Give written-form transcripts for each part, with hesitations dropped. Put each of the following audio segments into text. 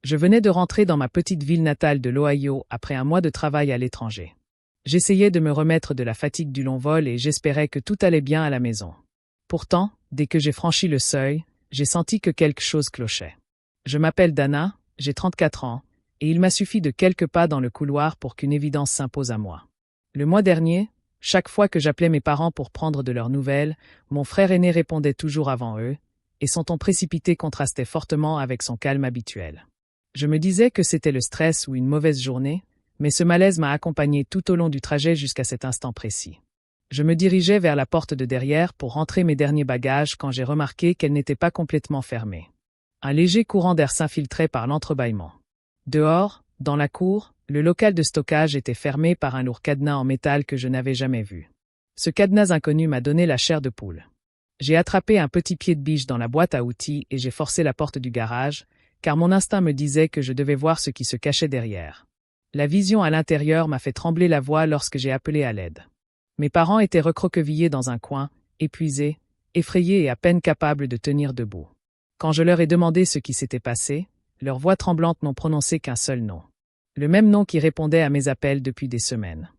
Je venais de rentrer dans ma petite ville natale de l'Ohio après un mois de travail à l'étranger. J'essayais de me remettre de la fatigue du long vol et j'espérais que tout allait bien à la maison. Pourtant, dès que j'ai franchi le seuil, j'ai senti que quelque chose clochait. Je m'appelle Dana, j'ai 34 ans, et il m'a suffi de quelques pas dans le couloir pour qu'une évidence s'impose à moi. Le mois dernier, chaque fois que j'appelais mes parents pour prendre de leurs nouvelles, mon frère aîné répondait toujours avant eux, et son ton précipité contrastait fortement avec son calme habituel. Je me disais que c'était le stress ou une mauvaise journée, mais ce malaise m'a accompagné tout au long du trajet jusqu'à cet instant précis. Je me dirigeais vers la porte de derrière pour rentrer mes derniers bagages quand j'ai remarqué qu'elle n'était pas complètement fermée. Un léger courant d'air s'infiltrait par l'entrebâillement. Dehors, dans la cour, le local de stockage était fermé par un lourd cadenas en métal que je n'avais jamais vu. Ce cadenas inconnu m'a donné la chair de poule. J'ai attrapé un petit pied de biche dans la boîte à outils et j'ai forcé la porte du garage, car mon instinct me disait que je devais voir ce qui se cachait derrière. La vision à l'intérieur m'a fait trembler la voix lorsque j'ai appelé à l'aide. Mes parents étaient recroquevillés dans un coin, épuisés, effrayés et à peine capables de tenir debout. Quand je leur ai demandé ce qui s'était passé, leurs voix tremblantes n'ont prononcé qu'un seul nom. Le même nom qui répondait à mes appels depuis des semaines.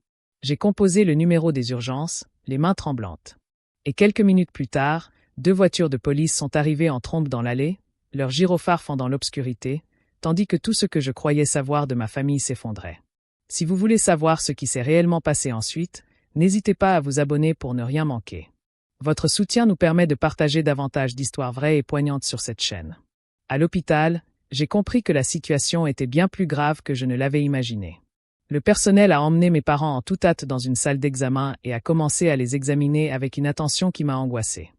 J'ai composé le numéro des urgences, les mains tremblantes. Et quelques minutes plus tard, 2 voitures de police sont arrivées en trombe dans l'allée, leurs gyrophares fendant l'obscurité, tandis que tout ce que je croyais savoir de ma famille s'effondrait. Si vous voulez savoir ce qui s'est réellement passé ensuite, n'hésitez pas à vous abonner pour ne rien manquer. Votre soutien nous permet de partager davantage d'histoires vraies et poignantes sur cette chaîne. À l'hôpital, j'ai compris que la situation était bien plus grave que je ne l'avais imaginé. Le personnel a emmené mes parents en toute hâte dans une salle d'examen et a commencé à les examiner avec une attention qui m'a angoissé.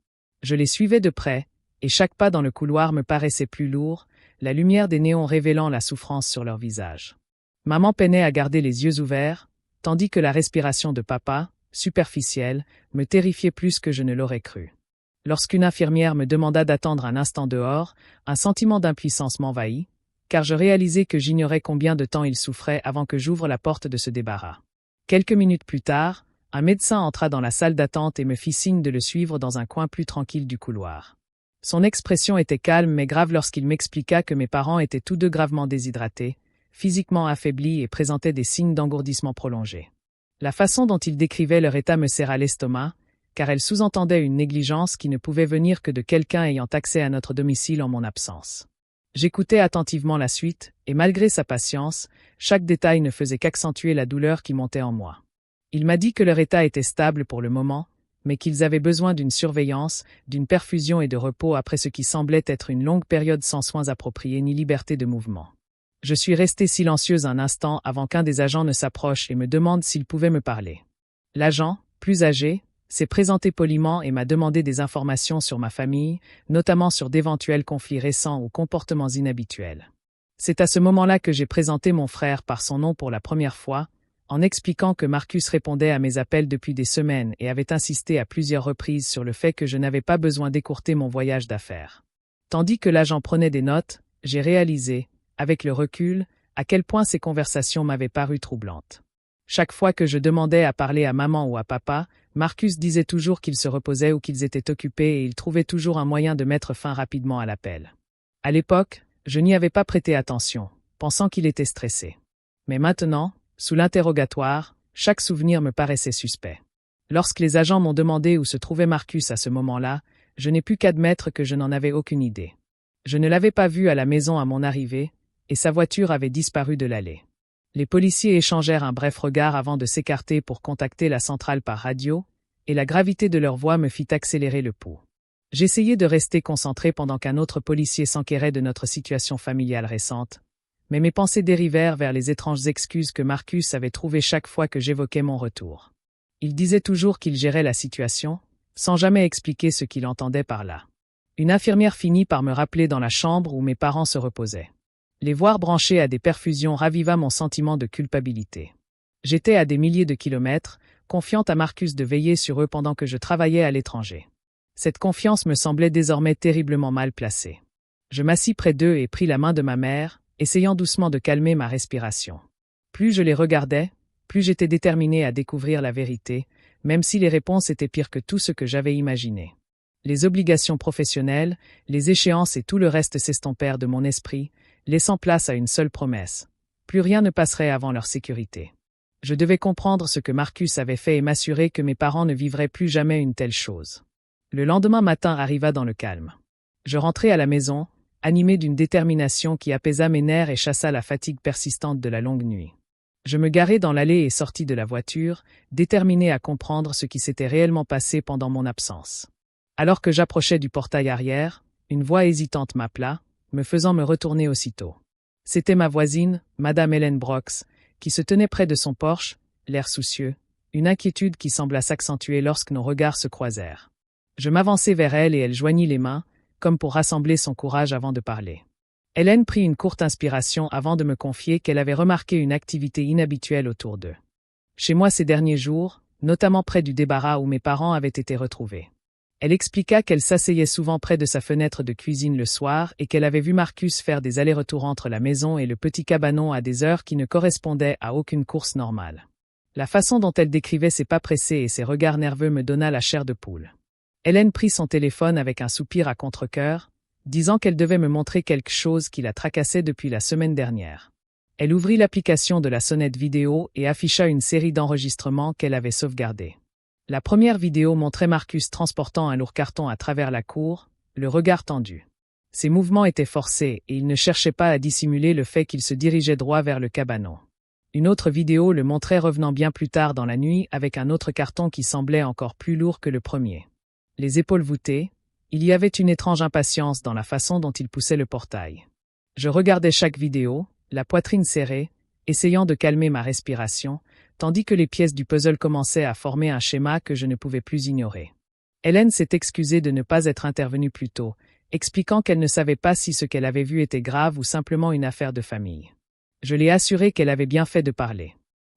Je les suivais de près, et chaque pas dans le couloir me paraissait plus lourd, la lumière des néons révélant la souffrance sur leur visage. Maman peinait à garder les yeux ouverts, tandis que la respiration de papa, superficielle, me terrifiait plus que je ne l'aurais cru. Lorsqu'une infirmière me demanda d'attendre un instant dehors, un sentiment d'impuissance m'envahit, car je réalisais que j'ignorais combien de temps il souffrait avant que j'ouvre la porte de ce débarras. Quelques minutes plus tard, un médecin entra dans la salle d'attente et me fit signe de le suivre dans un coin plus tranquille du couloir. Son expression était calme mais grave lorsqu'il m'expliqua que mes parents étaient tous deux gravement déshydratés, physiquement affaiblis et présentaient des signes d'engourdissement prolongé. La façon dont il décrivait leur état me serra l'estomac, car elle sous-entendait une négligence qui ne pouvait venir que de quelqu'un ayant accès à notre domicile en mon absence. J'écoutais attentivement la suite, et malgré sa patience, chaque détail ne faisait qu'accentuer la douleur qui montait en moi. Il m'a dit que leur état était stable pour le moment, mais qu'ils avaient besoin d'une surveillance, d'une perfusion et de repos après ce qui semblait être une longue période sans soins appropriés ni liberté de mouvement. Je suis restée silencieuse un instant avant qu'un des agents ne s'approche et me demande s'il pouvait me parler. L'agent, plus âgé, s'est présenté poliment et m'a demandé des informations sur ma famille, notamment sur d'éventuels conflits récents ou comportements inhabituels. C'est à ce moment-là que j'ai présenté mon frère par son nom pour la première fois, en expliquant que Marcus répondait à mes appels depuis des semaines et avait insisté à plusieurs reprises sur le fait que je n'avais pas besoin d'écourter mon voyage d'affaires. Tandis que l'agent prenait des notes, j'ai réalisé, avec le recul, à quel point ces conversations m'avaient paru troublantes. Chaque fois que je demandais à parler à maman ou à papa, Marcus disait toujours qu'ils se reposaient ou qu'ils étaient occupés et il trouvait toujours un moyen de mettre fin rapidement à l'appel. À l'époque, je n'y avais pas prêté attention, pensant qu'il était stressé. Mais maintenant, sous l'interrogatoire, chaque souvenir me paraissait suspect. Lorsque les agents m'ont demandé où se trouvait Marcus à ce moment-là, je n'ai pu qu'admettre que je n'en avais aucune idée. Je ne l'avais pas vu à la maison à mon arrivée, et sa voiture avait disparu de l'allée. Les policiers échangèrent un bref regard avant de s'écarter pour contacter la centrale par radio, et la gravité de leur voix me fit accélérer le pouls. J'essayais de rester concentré pendant qu'un autre policier s'enquérait de notre situation familiale récente, mais mes pensées dérivèrent vers les étranges excuses que Marcus avait trouvées chaque fois que j'évoquais mon retour. Il disait toujours qu'il gérait la situation, sans jamais expliquer ce qu'il entendait par là. Une infirmière finit par me rappeler dans la chambre où mes parents se reposaient. Les voir branchés à des perfusions raviva mon sentiment de culpabilité. J'étais à des milliers de kilomètres, confiante à Marcus de veiller sur eux pendant que je travaillais à l'étranger. Cette confiance me semblait désormais terriblement mal placée. Je m'assis près d'eux et pris la main de ma mère, essayant doucement de calmer ma respiration. Plus je les regardais, plus j'étais déterminée à découvrir la vérité, même si les réponses étaient pires que tout ce que j'avais imaginé. Les obligations professionnelles, les échéances et tout le reste s'estompèrent de mon esprit, laissant place à une seule promesse. Plus rien ne passerait avant leur sécurité. Je devais comprendre ce que Marcus avait fait et m'assurer que mes parents ne vivraient plus jamais une telle chose. Le lendemain matin arriva dans le calme. Je rentrai à la maison, animé d'une détermination qui apaisa mes nerfs et chassa la fatigue persistante de la longue nuit. Je me garai dans l'allée et sortis de la voiture, déterminé à comprendre ce qui s'était réellement passé pendant mon absence. Alors que j'approchais du portail arrière, une voix hésitante m'appela, me faisant me retourner aussitôt. C'était ma voisine, Madame Hélène Brox, qui se tenait près de son porche, l'air soucieux, une inquiétude qui sembla s'accentuer lorsque nos regards se croisèrent. Je m'avançai vers elle et elle joignit les mains, comme pour rassembler son courage avant de parler. Hélène prit une courte inspiration avant de me confier qu'elle avait remarqué une activité inhabituelle autour d'eux. Chez moi ces derniers jours, notamment près du débarras où mes parents avaient été retrouvés. Elle expliqua qu'elle s'asseyait souvent près de sa fenêtre de cuisine le soir et qu'elle avait vu Marcus faire des allers-retours entre la maison et le petit cabanon à des heures qui ne correspondaient à aucune course normale. La façon dont elle décrivait ses pas pressés et ses regards nerveux me donna la chair de poule. Hélène prit son téléphone avec un soupir à contre-cœur, disant qu'elle devait me montrer quelque chose qui la tracassait depuis la semaine dernière. Elle ouvrit l'application de la sonnette vidéo et afficha une série d'enregistrements qu'elle avait sauvegardés. La première vidéo montrait Marcus transportant un lourd carton à travers la cour, le regard tendu. Ses mouvements étaient forcés et il ne cherchait pas à dissimuler le fait qu'il se dirigeait droit vers le cabanon. Une autre vidéo le montrait revenant bien plus tard dans la nuit avec un autre carton qui semblait encore plus lourd que le premier. Les épaules voûtées, il y avait une étrange impatience dans la façon dont il poussait le portail. Je regardais chaque vidéo, la poitrine serrée, essayant de calmer ma respiration, tandis que les pièces du puzzle commençaient à former un schéma que je ne pouvais plus ignorer. Hélène s'est excusée de ne pas être intervenue plus tôt, expliquant qu'elle ne savait pas si ce qu'elle avait vu était grave ou simplement une affaire de famille. Je l'ai assurée qu'elle avait bien fait de parler.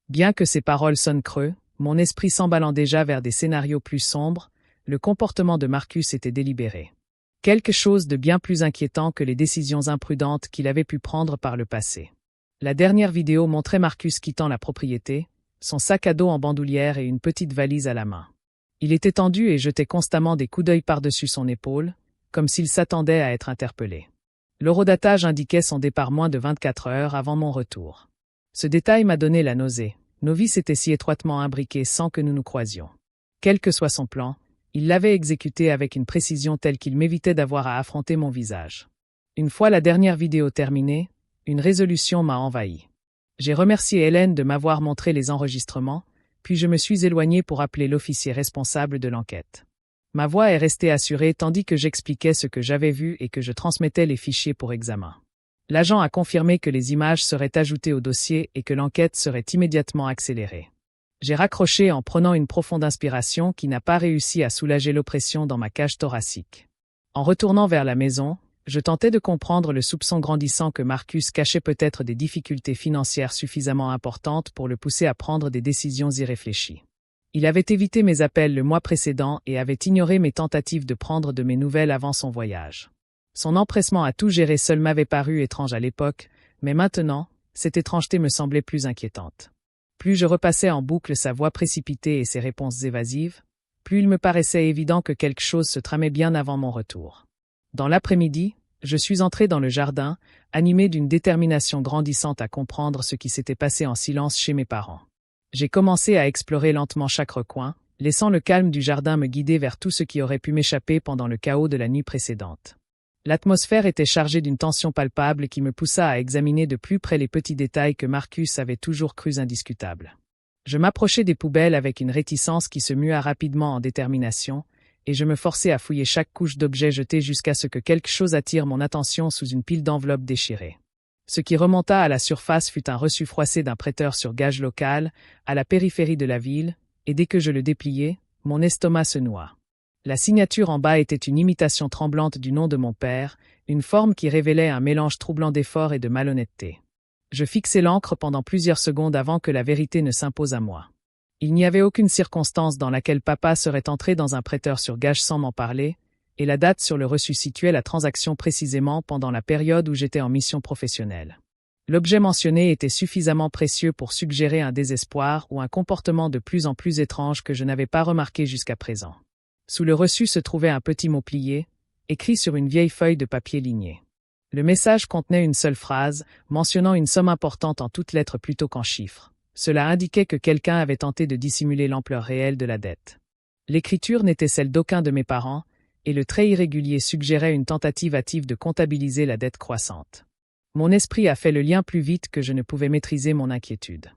Bien que ses paroles sonnent creux, mon esprit s'emballant déjà vers des scénarios plus sombres, le comportement de Marcus était délibéré. Quelque chose de bien plus inquiétant que les décisions imprudentes qu'il avait pu prendre par le passé. La dernière vidéo montrait Marcus quittant la propriété, son sac à dos en bandoulière et une petite valise à la main. Il était tendu et jetait constamment des coups d'œil par-dessus son épaule, comme s'il s'attendait à être interpellé. L'horodatage indiquait son départ moins de 24 heures avant mon retour. Ce détail m'a donné la nausée. Nos vies s'étaient si étroitement imbriquées sans que nous nous croisions. Quel que soit son plan, il l'avait exécuté avec une précision telle qu'il m'évitait d'avoir à affronter mon visage. Une fois la dernière vidéo terminée, une résolution m'a envahi. J'ai remercié Hélène de m'avoir montré les enregistrements, puis je me suis éloigné pour appeler l'officier responsable de l'enquête. Ma voix est restée assurée tandis que j'expliquais ce que j'avais vu et que je transmettais les fichiers pour examen. L'agent a confirmé que les images seraient ajoutées au dossier et que l'enquête serait immédiatement accélérée. J'ai raccroché en prenant une profonde inspiration qui n'a pas réussi à soulager l'oppression dans ma cage thoracique. En retournant vers la maison, je tentais de comprendre le soupçon grandissant que Marcus cachait peut-être des difficultés financières suffisamment importantes pour le pousser à prendre des décisions irréfléchies. Il avait évité mes appels le mois précédent et avait ignoré mes tentatives de prendre de mes nouvelles avant son voyage. Son empressement à tout gérer seul m'avait paru étrange à l'époque, mais maintenant, cette étrangeté me semblait plus inquiétante. Plus je repassais en boucle sa voix précipitée et ses réponses évasives, plus il me paraissait évident que quelque chose se tramait bien avant mon retour. Dans l'après-midi, je suis entré dans le jardin, animé d'une détermination grandissante à comprendre ce qui s'était passé en silence chez mes parents. J'ai commencé à explorer lentement chaque recoin, laissant le calme du jardin me guider vers tout ce qui aurait pu m'échapper pendant le chaos de la nuit précédente. L'atmosphère était chargée d'une tension palpable qui me poussa à examiner de plus près les petits détails que Marcus avait toujours crus indiscutables. Je m'approchai des poubelles avec une réticence qui se mua rapidement en détermination, et je me forçai à fouiller chaque couche d'objets jetés jusqu'à ce que quelque chose attire mon attention sous une pile d'enveloppes déchirées. Ce qui remonta à la surface fut un reçu froissé d'un prêteur sur gage local, à la périphérie de la ville, et dès que je le dépliai, mon estomac se noua. La signature en bas était une imitation tremblante du nom de mon père, une forme qui révélait un mélange troublant d'effort et de malhonnêteté. Je fixai l'encre pendant plusieurs secondes avant que la vérité ne s'impose à moi. Il n'y avait aucune circonstance dans laquelle papa serait entré dans un prêteur sur gage sans m'en parler, et la date sur le reçu situait la transaction précisément pendant la période où j'étais en mission professionnelle. L'objet mentionné était suffisamment précieux pour suggérer un désespoir ou un comportement de plus en plus étrange que je n'avais pas remarqué jusqu'à présent. Sous le reçu se trouvait un petit mot plié, écrit sur une vieille feuille de papier ligné. Le message contenait une seule phrase, mentionnant une somme importante en toutes lettres plutôt qu'en chiffres. Cela indiquait que quelqu'un avait tenté de dissimuler l'ampleur réelle de la dette. L'écriture n'était celle d'aucun de mes parents, et le trait irrégulier suggérait une tentative hâtive de comptabiliser la dette croissante. Mon esprit a fait le lien plus vite que je ne pouvais maîtriser mon inquiétude.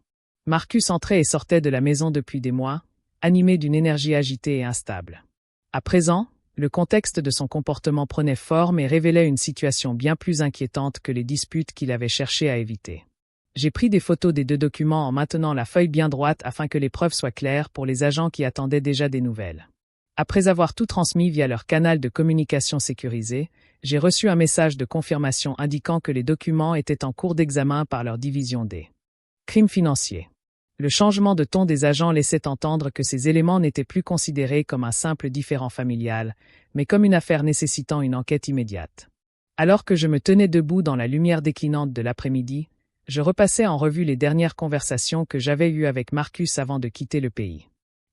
Marcus entrait et sortait de la maison depuis des mois, animé d'une énergie agitée et instable. À présent, le contexte de son comportement prenait forme et révélait une situation bien plus inquiétante que les disputes qu'il avait cherché à éviter. J'ai pris des photos des deux documents en maintenant la feuille bien droite afin que les preuves soient claires pour les agents qui attendaient déjà des nouvelles. Après avoir tout transmis via leur canal de communication sécurisé, j'ai reçu un message de confirmation indiquant que les documents étaient en cours d'examen par leur division des crimes financiers. Le changement de ton des agents laissait entendre que ces éléments n'étaient plus considérés comme un simple différend familial, mais comme une affaire nécessitant une enquête immédiate. Alors que je me tenais debout dans la lumière déclinante de l'après-midi, je repassais en revue les dernières conversations que j'avais eues avec Marcus avant de quitter le pays.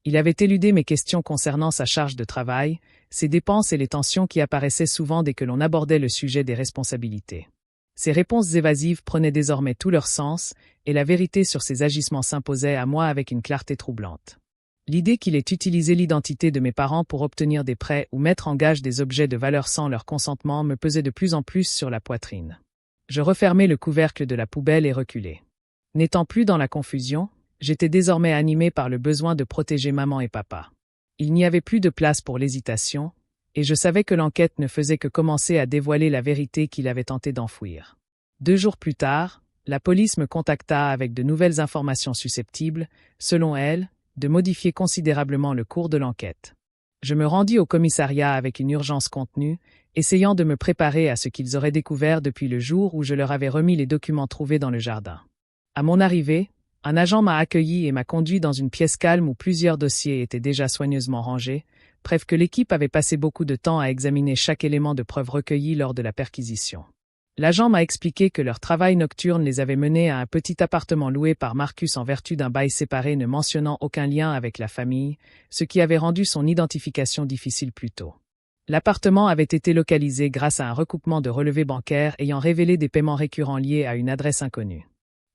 Il avait éludé mes questions concernant sa charge de travail, ses dépenses et les tensions qui apparaissaient souvent dès que l'on abordait le sujet des responsabilités. Ses réponses évasives prenaient désormais tout leur sens, et la vérité sur ses agissements s'imposait à moi avec une clarté troublante. L'idée qu'il ait utilisé l'identité de mes parents pour obtenir des prêts ou mettre en gage des objets de valeur sans leur consentement me pesait de plus en plus sur la poitrine. Je refermai le couvercle de la poubelle et reculai. N'étant plus dans la confusion, j'étais désormais animé par le besoin de protéger maman et papa. Il n'y avait plus de place pour l'hésitation, et je savais que l'enquête ne faisait que commencer à dévoiler la vérité qu'il avait tenté d'enfouir. 2 jours plus tard, la police me contacta avec de nouvelles informations susceptibles, selon elle, de modifier considérablement le cours de l'enquête. Je me rendis au commissariat avec une urgence contenue, essayant de me préparer à ce qu'ils auraient découvert depuis le jour où je leur avais remis les documents trouvés dans le jardin. À mon arrivée, un agent m'a accueilli et m'a conduit dans une pièce calme où plusieurs dossiers étaient déjà soigneusement rangés, preuve que l'équipe avait passé beaucoup de temps à examiner chaque élément de preuve recueilli lors de la perquisition. L'agent m'a expliqué que leur travail nocturne les avait menés à un petit appartement loué par Marcus en vertu d'un bail séparé ne mentionnant aucun lien avec la famille, ce qui avait rendu son identification difficile plus tôt. L'appartement avait été localisé grâce à un recoupement de relevés bancaires ayant révélé des paiements récurrents liés à une adresse inconnue.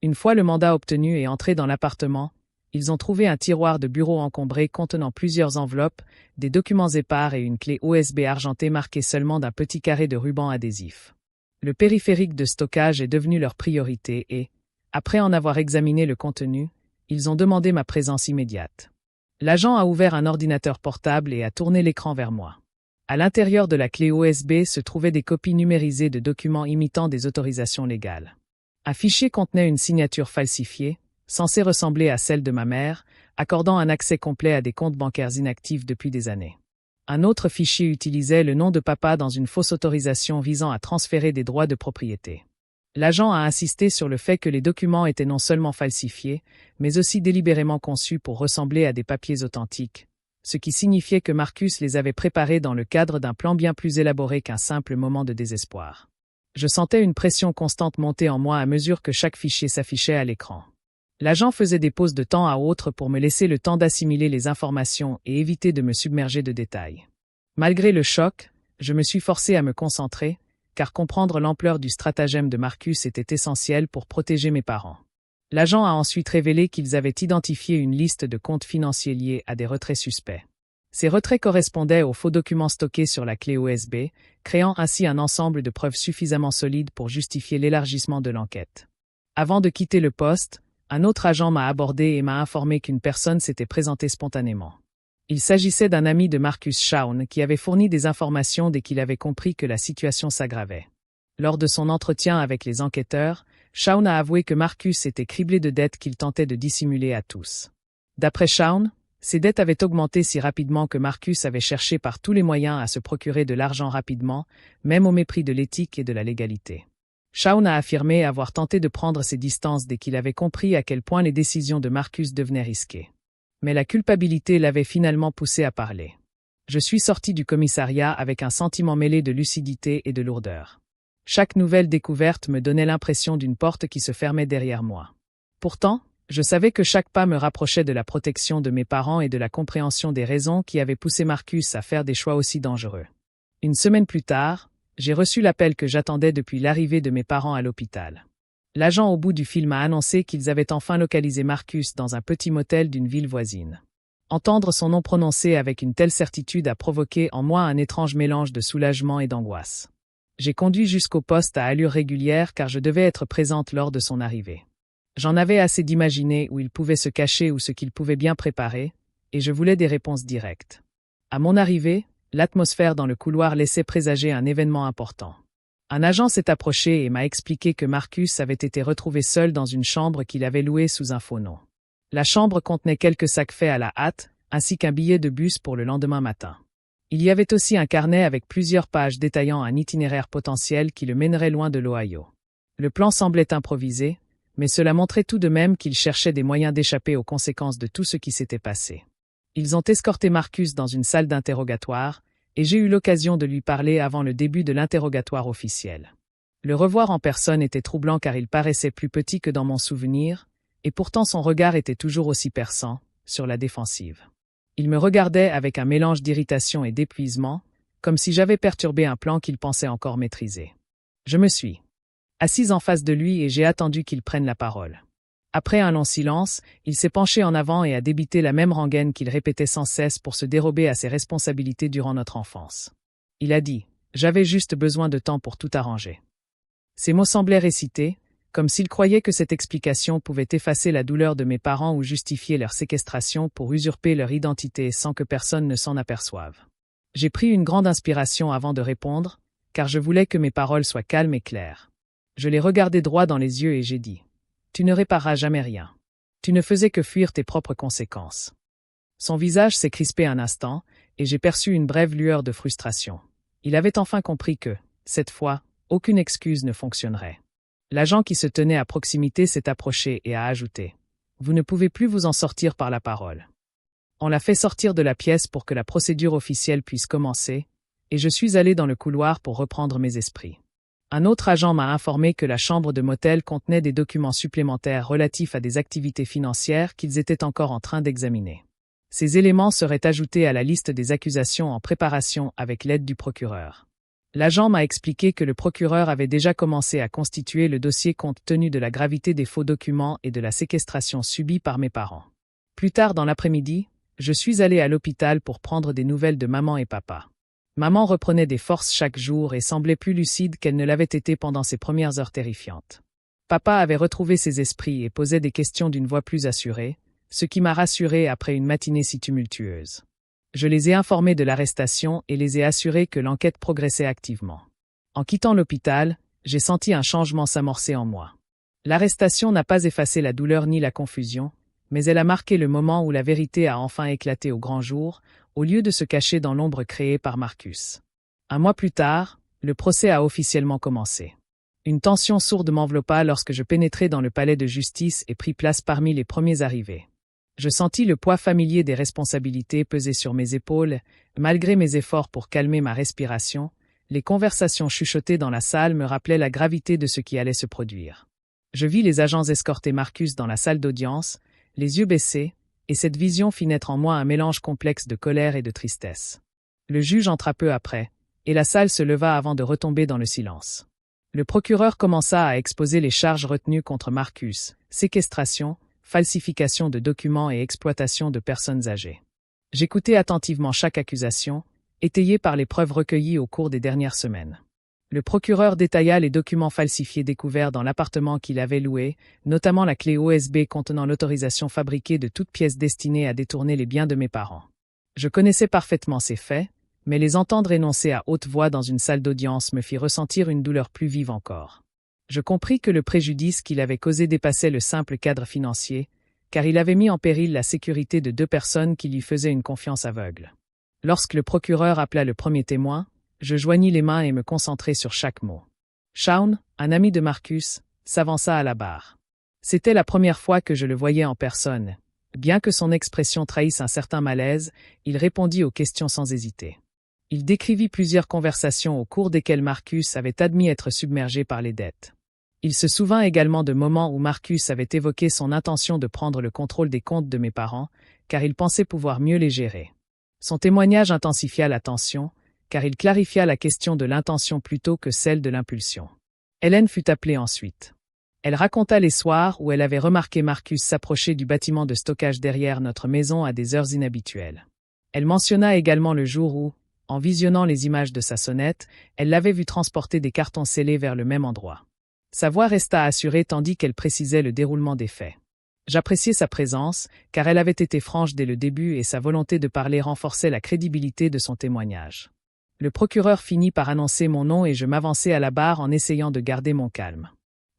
Une fois le mandat obtenu et entré dans l'appartement, ils ont trouvé un tiroir de bureau encombré contenant plusieurs enveloppes, des documents épars et une clé USB argentée marquée seulement d'un petit carré de ruban adhésif. Le périphérique de stockage est devenu leur priorité et, après en avoir examiné le contenu, ils ont demandé ma présence immédiate. L'agent a ouvert un ordinateur portable et a tourné l'écran vers moi. À l'intérieur de la clé USB se trouvaient des copies numérisées de documents imitant des autorisations légales. Un fichier contenait une signature falsifiée, censée ressembler à celle de ma mère, accordant un accès complet à des comptes bancaires inactifs depuis des années. Un autre fichier utilisait le nom de papa dans une fausse autorisation visant à transférer des droits de propriété. L'agent a insisté sur le fait que les documents étaient non seulement falsifiés, mais aussi délibérément conçus pour ressembler à des papiers authentiques, ce qui signifiait que Marcus les avait préparés dans le cadre d'un plan bien plus élaboré qu'un simple moment de désespoir. Je sentais une pression constante monter en moi à mesure que chaque fichier s'affichait à l'écran. L'agent faisait des pauses de temps à autre pour me laisser le temps d'assimiler les informations et éviter de me submerger de détails. Malgré le choc, je me suis forcé à me concentrer, car comprendre l'ampleur du stratagème de Marcus était essentiel pour protéger mes parents. L'agent a ensuite révélé qu'ils avaient identifié une liste de comptes financiers liés à des retraits suspects. Ces retraits correspondaient aux faux documents stockés sur la clé USB, créant ainsi un ensemble de preuves suffisamment solides pour justifier l'élargissement de l'enquête. Avant de quitter le poste, un autre agent m'a abordé et m'a informé qu'une personne s'était présentée spontanément. Il s'agissait d'un ami de Marcus Shaun qui avait fourni des informations dès qu'il avait compris que la situation s'aggravait. Lors de son entretien avec les enquêteurs, Shaun a avoué que Marcus était criblé de dettes qu'il tentait de dissimuler à tous. D'après Shaun, ses dettes avaient augmenté si rapidement que Marcus avait cherché par tous les moyens à se procurer de l'argent rapidement, même au mépris de l'éthique et de la légalité. Shaun a affirmé avoir tenté de prendre ses distances dès qu'il avait compris à quel point les décisions de Marcus devenaient risquées. Mais la culpabilité l'avait finalement poussé à parler. Je suis sorti du commissariat avec un sentiment mêlé de lucidité et de lourdeur. Chaque nouvelle découverte me donnait l'impression d'une porte qui se fermait derrière moi. Pourtant, je savais que chaque pas me rapprochait de la protection de mes parents et de la compréhension des raisons qui avaient poussé Marcus à faire des choix aussi dangereux. Une semaine plus tard, J'ai reçu l'appel que j'attendais depuis l'arrivée de mes parents à l'hôpital. L'agent au bout du fil m'a annoncé qu'ils avaient enfin localisé Marcus dans un petit motel d'une ville voisine. Entendre son nom prononcé avec une telle certitude a provoqué en moi un étrange mélange de soulagement et d'angoisse. J'ai conduit jusqu'au poste à allure régulière car je devais être présente lors de son arrivée. J'en avais assez d'imaginer où il pouvait se cacher ou ce qu'il pouvait bien préparer, et je voulais des réponses directes. À mon arrivée, l'atmosphère dans le couloir laissait présager un événement important. Un agent s'est approché et m'a expliqué que Marcus avait été retrouvé seul dans une chambre qu'il avait louée sous un faux nom. La chambre contenait quelques sacs faits à la hâte, ainsi qu'un billet de bus pour le lendemain matin. Il y avait aussi un carnet avec plusieurs pages détaillant un itinéraire potentiel qui le mènerait loin de l'Ohio. Le plan semblait improvisé, mais cela montrait tout de même qu'ils cherchaient des moyens d'échapper aux conséquences de tout ce qui s'était passé. Ils ont escorté Marcus dans une salle d'interrogatoire, et j'ai eu l'occasion de lui parler avant le début de l'interrogatoire officiel. Le revoir en personne était troublant car il paraissait plus petit que dans mon souvenir, et pourtant son regard était toujours aussi perçant, sur la défensive. Il me regardait avec un mélange d'irritation et d'épuisement, comme si j'avais perturbé un plan qu'il pensait encore maîtriser. Je me suis assise en face de lui et j'ai attendu qu'il prenne la parole. Après un long silence, il s'est penché en avant et a débité la même rengaine qu'il répétait sans cesse pour se dérober à ses responsabilités durant notre enfance. Il a dit « J'avais juste besoin de temps pour tout arranger ». Ces mots semblaient récités, comme s'il croyait que cette explication pouvait effacer la douleur de mes parents ou justifier leur séquestration pour usurper leur identité sans que personne ne s'en aperçoive. J'ai pris une grande inspiration avant de répondre, car je voulais que mes paroles soient calmes et claires. Je l'ai regardé droit dans les yeux et j'ai dit « Tu ne répareras jamais rien. Tu ne faisais que fuir tes propres conséquences. » Son visage s'est crispé un instant, et j'ai perçu une brève lueur de frustration. Il avait enfin compris que, cette fois, aucune excuse ne fonctionnerait. L'agent qui se tenait à proximité s'est approché et a ajouté « Vous ne pouvez plus vous en sortir par la parole. » On l'a fait sortir de la pièce pour que la procédure officielle puisse commencer, et je suis allé dans le couloir pour reprendre mes esprits. Un autre agent m'a informé que la chambre de motel contenait des documents supplémentaires relatifs à des activités financières qu'ils étaient encore en train d'examiner. Ces éléments seraient ajoutés à la liste des accusations en préparation avec l'aide du procureur. L'agent m'a expliqué que le procureur avait déjà commencé à constituer le dossier compte tenu de la gravité des faux documents et de la séquestration subie par mes parents. Plus tard dans l'après-midi, je suis allé à l'hôpital pour prendre des nouvelles de maman et papa. Maman reprenait des forces chaque jour et semblait plus lucide qu'elle ne l'avait été pendant ses premières heures terrifiantes. Papa avait retrouvé ses esprits et posait des questions d'une voix plus assurée, ce qui m'a rassuré après une matinée si tumultueuse. Je les ai informés de l'arrestation et les ai assurés que l'enquête progressait activement. En quittant l'hôpital, j'ai senti un changement s'amorcer en moi. L'arrestation n'a pas effacé la douleur ni la confusion, mais elle a marqué le moment où la vérité a enfin éclaté au grand jour, au lieu de se cacher dans l'ombre créée par Marcus. Un mois plus tard, le procès a officiellement commencé. Une tension sourde m'enveloppa lorsque je pénétrai dans le palais de justice et pris place parmi les premiers arrivés. Je sentis le poids familier des responsabilités peser sur mes épaules, malgré mes efforts pour calmer ma respiration, les conversations chuchotées dans la salle me rappelaient la gravité de ce qui allait se produire. Je vis les agents escorter Marcus dans la salle d'audience, les yeux baissés, et cette vision fit naître en moi un mélange complexe de colère et de tristesse. Le juge entra peu après, et la salle se leva avant de retomber dans le silence. Le procureur commença à exposer les charges retenues contre Marcus, séquestration, falsification de documents et exploitation de personnes âgées. J'écoutais attentivement chaque accusation, étayée par les preuves recueillies au cours des dernières semaines. Le procureur détailla les documents falsifiés découverts dans l'appartement qu'il avait loué, notamment la clé USB contenant l'autorisation fabriquée de toute pièce destinée à détourner les biens de mes parents. Je connaissais parfaitement ces faits, mais les entendre énoncer à haute voix dans une salle d'audience me fit ressentir une douleur plus vive encore. Je compris que le préjudice qu'il avait causé dépassait le simple cadre financier, car il avait mis en péril la sécurité de 2 personnes qui lui faisaient une confiance aveugle. Lorsque le procureur appela le premier témoin, je joignis les mains et me concentrai sur chaque mot. Shaun, un ami de Marcus, s'avança à la barre. C'était la première fois que je le voyais en personne. Bien que son expression trahisse un certain malaise, il répondit aux questions sans hésiter. Il décrivit plusieurs conversations au cours desquelles Marcus avait admis être submergé par les dettes. Il se souvint également de moments où Marcus avait évoqué son intention de prendre le contrôle des comptes de mes parents, car il pensait pouvoir mieux les gérer. Son témoignage intensifia la tension, car il clarifia la question de l'intention plutôt que celle de l'impulsion. Hélène fut appelée ensuite. Elle raconta les soirs où elle avait remarqué Marcus s'approcher du bâtiment de stockage derrière notre maison à des heures inhabituelles. Elle mentionna également le jour où, en visionnant les images de sa sonnette, elle l'avait vu transporter des cartons scellés vers le même endroit. Sa voix resta assurée tandis qu'elle précisait le déroulement des faits. J'appréciais sa présence, car elle avait été franche dès le début et sa volonté de parler renforçait la crédibilité de son témoignage. Le procureur finit par annoncer mon nom et je m'avançai à la barre en essayant de garder mon calme.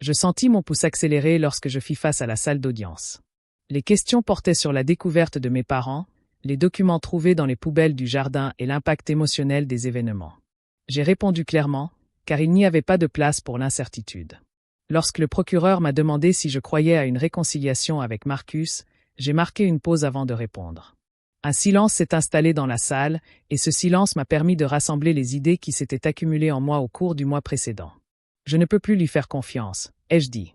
Je sentis mon pouls accélérer lorsque je fis face à la salle d'audience. Les questions portaient sur la découverte de mes parents, les documents trouvés dans les poubelles du jardin et l'impact émotionnel des événements. J'ai répondu clairement, car il n'y avait pas de place pour l'incertitude. Lorsque le procureur m'a demandé si je croyais à une réconciliation avec Marcus, j'ai marqué une pause avant de répondre. Un silence s'est installé dans la salle, et ce silence m'a permis de rassembler les idées qui s'étaient accumulées en moi au cours du mois précédent. Je ne peux plus lui faire confiance, ai-je dit.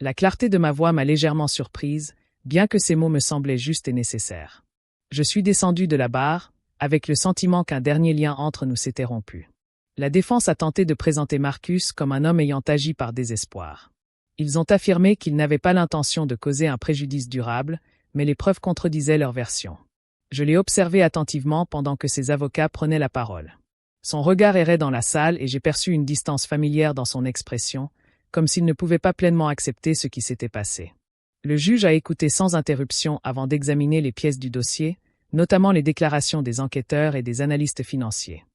La clarté de ma voix m'a légèrement surprise, bien que ces mots me semblaient justes et nécessaires. Je suis descendu de la barre, avec le sentiment qu'un dernier lien entre nous s'était rompu. La défense a tenté de présenter Marcus comme un homme ayant agi par désespoir. Ils ont affirmé qu'il n'avait pas l'intention de causer un préjudice durable, mais les preuves contredisaient leur version. Je l'ai observé attentivement pendant que ses avocats prenaient la parole. Son regard errait dans la salle et j'ai perçu une distance familière dans son expression, comme s'il ne pouvait pas pleinement accepter ce qui s'était passé. Le juge a écouté sans interruption avant d'examiner les pièces du dossier, notamment les déclarations des enquêteurs et des analystes financiers.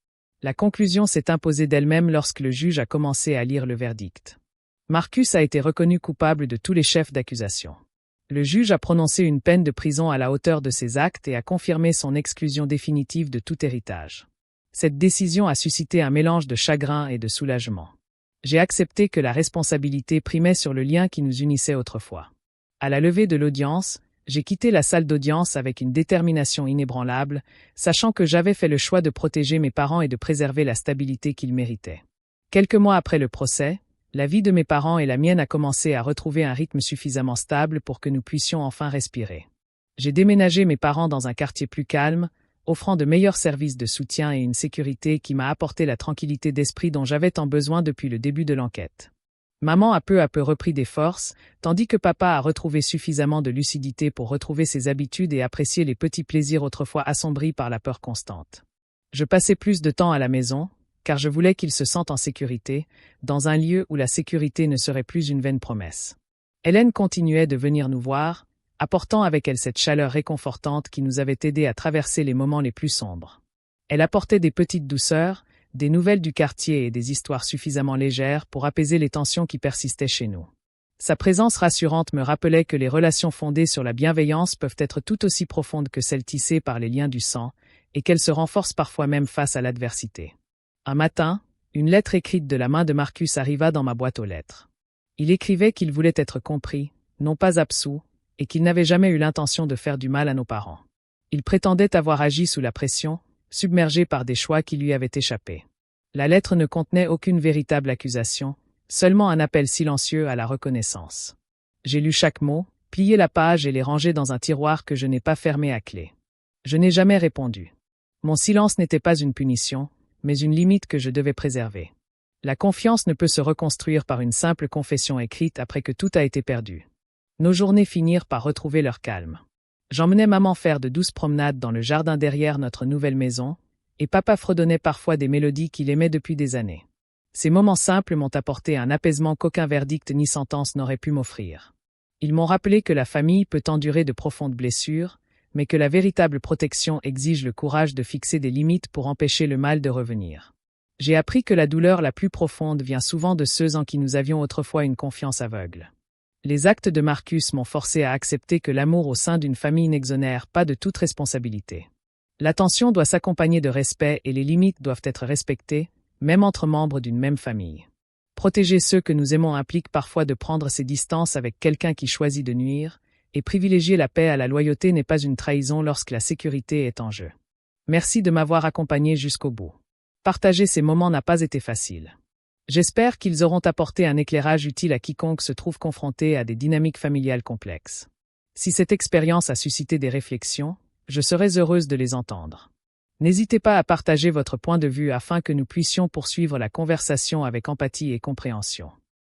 La conclusion s'est imposée d'elle-même lorsque le juge a commencé à lire le verdict. Marcus a été reconnu coupable de tous les chefs d'accusation. Le juge a prononcé une peine de prison à la hauteur de ses actes et a confirmé son exclusion définitive de tout héritage. Cette décision a suscité un mélange de chagrin et de soulagement. J'ai accepté que la responsabilité primait sur le lien qui nous unissait autrefois. À la levée de l'audience, j'ai quitté la salle d'audience avec une détermination inébranlable, sachant que j'avais fait le choix de protéger mes parents et de préserver la stabilité qu'ils méritaient. Quelques mois après le procès, la vie de mes parents et la mienne a commencé à retrouver un rythme suffisamment stable pour que nous puissions enfin respirer. J'ai déménagé mes parents dans un quartier plus calme, offrant de meilleurs services de soutien et une sécurité qui m'a apporté la tranquillité d'esprit dont j'avais tant besoin depuis le début de l'enquête. Maman a peu à peu repris des forces, tandis que papa a retrouvé suffisamment de lucidité pour retrouver ses habitudes et apprécier les petits plaisirs autrefois assombris par la peur constante. Je passais plus de temps à la maison, car je voulais qu'ils se sentent en sécurité, dans un lieu où la sécurité ne serait plus une vaine promesse. Hélène continuait de venir nous voir, apportant avec elle cette chaleur réconfortante qui nous avait aidés à traverser les moments les plus sombres. Elle apportait des petites douceurs, des nouvelles du quartier et des histoires suffisamment légères pour apaiser les tensions qui persistaient chez nous. Sa présence rassurante me rappelait que les relations fondées sur la bienveillance peuvent être tout aussi profondes que celles tissées par les liens du sang, et qu'elles se renforcent parfois même face à l'adversité. Un matin, une lettre écrite de la main de Marcus arriva dans ma boîte aux lettres. Il écrivait qu'il voulait être compris, non pas absous, et qu'il n'avait jamais eu l'intention de faire du mal à nos parents. Il prétendait avoir agi sous la pression, submergé par des choix qui lui avaient échappé. La lettre ne contenait aucune véritable accusation, seulement un appel silencieux à la reconnaissance. J'ai lu chaque mot, plié la page et les rangé dans un tiroir que je n'ai pas fermé à clé. Je n'ai jamais répondu. Mon silence n'était pas une punition, mais une limite que je devais préserver. La confiance ne peut se reconstruire par une simple confession écrite après que tout a été perdu. Nos journées finirent par retrouver leur calme. J'emmenais maman faire de douces promenades dans le jardin derrière notre nouvelle maison, et papa fredonnait parfois des mélodies qu'il aimait depuis des années. Ces moments simples m'ont apporté un apaisement qu'aucun verdict ni sentence n'aurait pu m'offrir. Ils m'ont rappelé que la famille peut endurer de profondes blessures, mais que la véritable protection exige le courage de fixer des limites pour empêcher le mal de revenir. J'ai appris que la douleur la plus profonde vient souvent de ceux en qui nous avions autrefois une confiance aveugle. Les actes de Marcus m'ont forcé à accepter que l'amour au sein d'une famille n'exonère pas de toute responsabilité. L'attention doit s'accompagner de respect et les limites doivent être respectées, même entre membres d'une même famille. Protéger ceux que nous aimons implique parfois de prendre ses distances avec quelqu'un qui choisit de nuire, et privilégier la paix à la loyauté n'est pas une trahison lorsque la sécurité est en jeu. Merci de m'avoir accompagné jusqu'au bout. Partager ces moments n'a pas été facile. J'espère qu'ils auront apporté un éclairage utile à quiconque se trouve confronté à des dynamiques familiales complexes. Si cette expérience a suscité des réflexions, je serais heureuse de les entendre. N'hésitez pas à partager votre point de vue afin que nous puissions poursuivre la conversation avec empathie et compréhension.